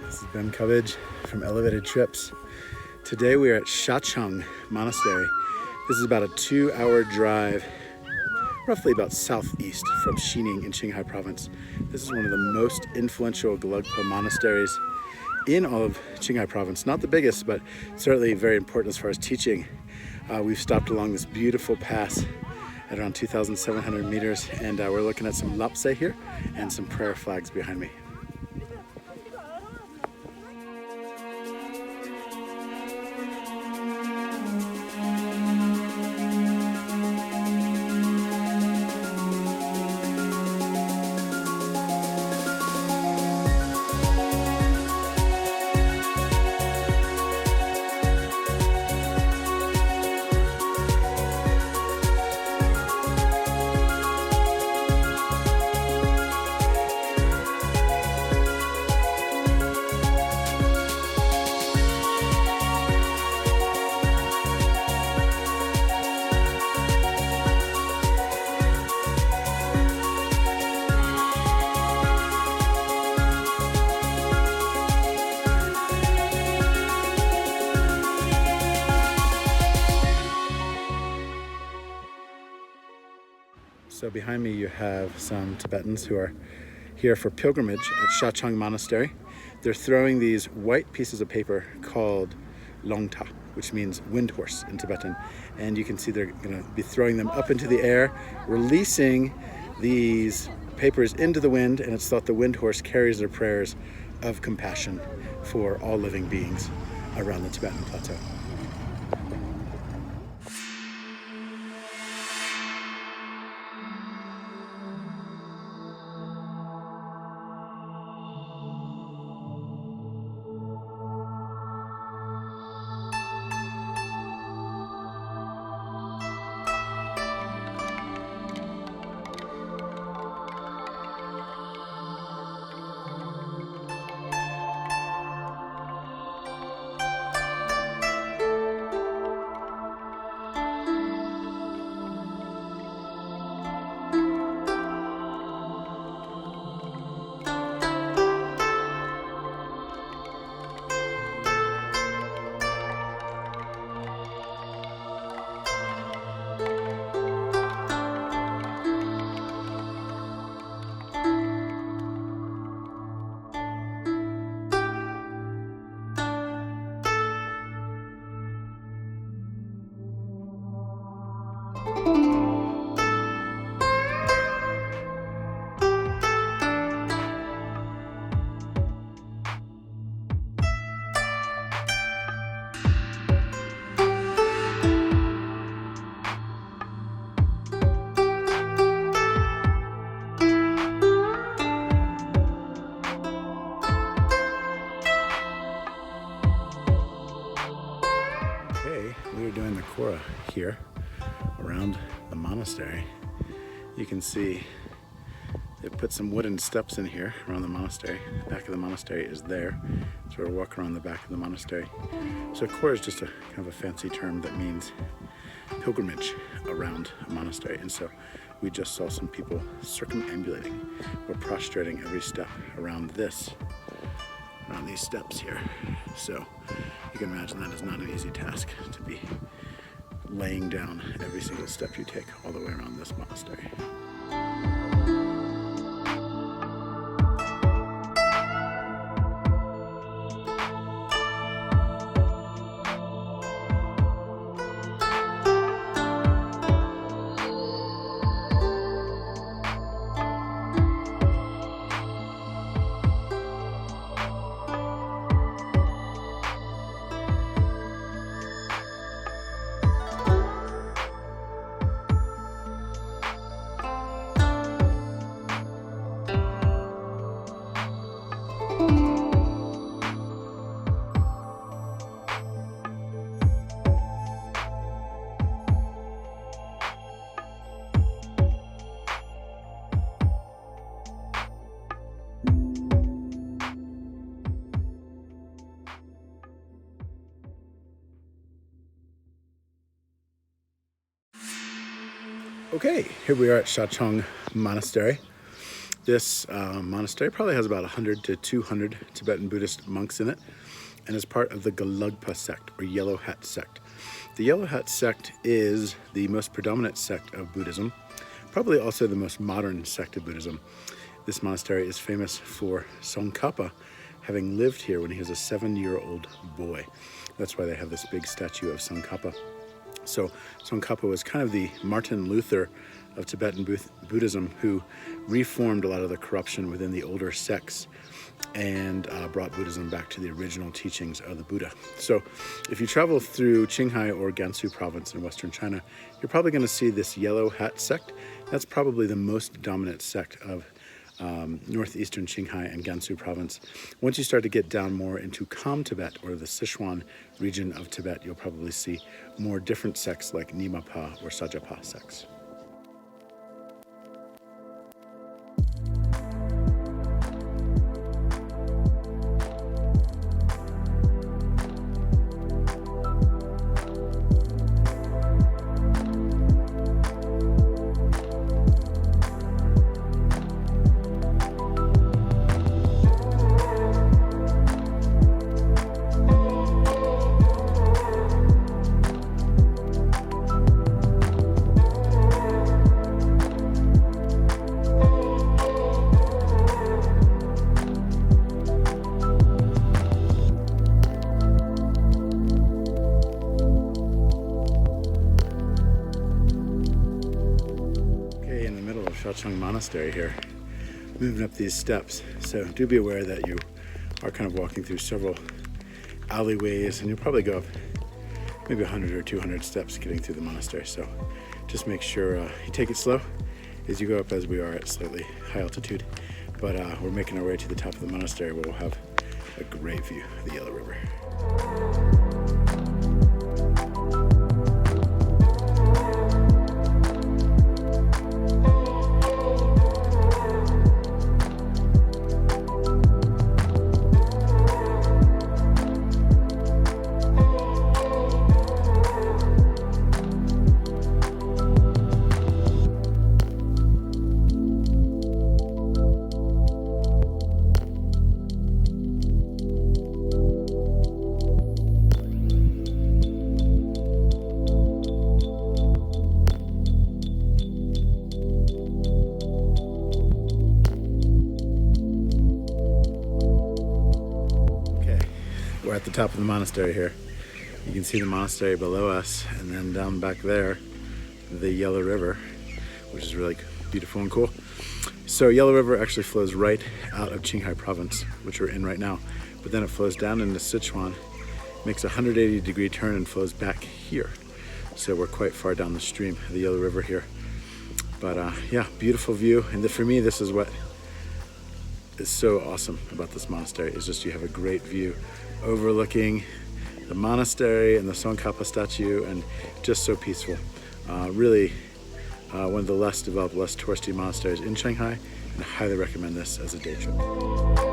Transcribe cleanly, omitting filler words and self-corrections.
This is Ben Cubbage from Elevated Trips. Today we are at Shachung Monastery. This is about a 2-hour drive, roughly about southeast from Xining in Qinghai province. This is one of the most influential Gelugpa monasteries in all of Qinghai province. Not the biggest, but certainly very important as far as teaching. We've stopped along this beautiful pass at around 2,700 meters, and we're looking at some Lhabtse here and some prayer flags behind me. So behind me you have some Tibetans who are here for pilgrimage at Shachung Monastery. They're throwing these white pieces of paper called longta, which means wind horse in Tibetan. And you can see they're going to be throwing them up into the air, releasing these papers into the wind, and it's thought the wind horse carries their prayers of compassion for all living beings around the Tibetan plateau. We're doing the Quora here around the monastery. You can see they put some wooden steps in here around the monastery. The back of the monastery is there. So we're walking around the back of the monastery. So Quora is just a kind of a fancy term that means pilgrimage around a monastery. And so we just saw some people circumambulating or prostrating every step around these steps here. So you can imagine that is not an easy task to be laying down every single step you take all the way around this monastery. Okay, here we are at Shachung Monastery. This monastery probably has about 100 to 200 Tibetan Buddhist monks in it, and is part of the Lhabtse sect, or Yellow Hat sect. The Yellow Hat sect is the most predominant sect of Buddhism, probably also the most modern sect of Buddhism. This monastery is famous for Tsongkhapa having lived here when he was a 7-year-old boy. That's why they have this big statue of Tsongkhapa. So Tsongkhapa was kind of the Martin Luther of Tibetan Buddhism, who reformed a lot of the corruption within the older sects and brought Buddhism back to the original teachings of the Buddha. So if you travel through Qinghai or Gansu province in western China, you're probably going to see this Yellow Hat sect. That's probably the most dominant sect of northeastern Qinghai and Gansu province. Once you start to get down more into Kham Tibet, or the Sichuan region of Tibet, you'll probably see more different sects like Nimapa or Sajapa sects. Shachung Monastery here, moving up these steps. So do be aware that you are kind of walking through several alleyways, and you'll probably go up maybe 100 or 200 steps getting through the monastery. So just make sure you take it slow as you go up, as we are at slightly high altitude. But we're making our way to the top of the monastery, where we'll have a great view of the Yellow River. We're at the top of the monastery here. You can see the monastery below us, and then down back there, the Yellow River, which is really beautiful and cool. So Yellow River actually flows right out of Qinghai province, which we're in right now, but then it flows down into Sichuan, makes a 180-degree turn, and flows back here. So we're quite far down the stream of the Yellow River here. But yeah, beautiful view. And for me, this is what is so awesome about this monastery, is just you have a great view overlooking the monastery and the Tsongkhapa statue, and just so peaceful. Really one of the less developed, less touristy monasteries in Shanghai, and I highly recommend this as a day trip.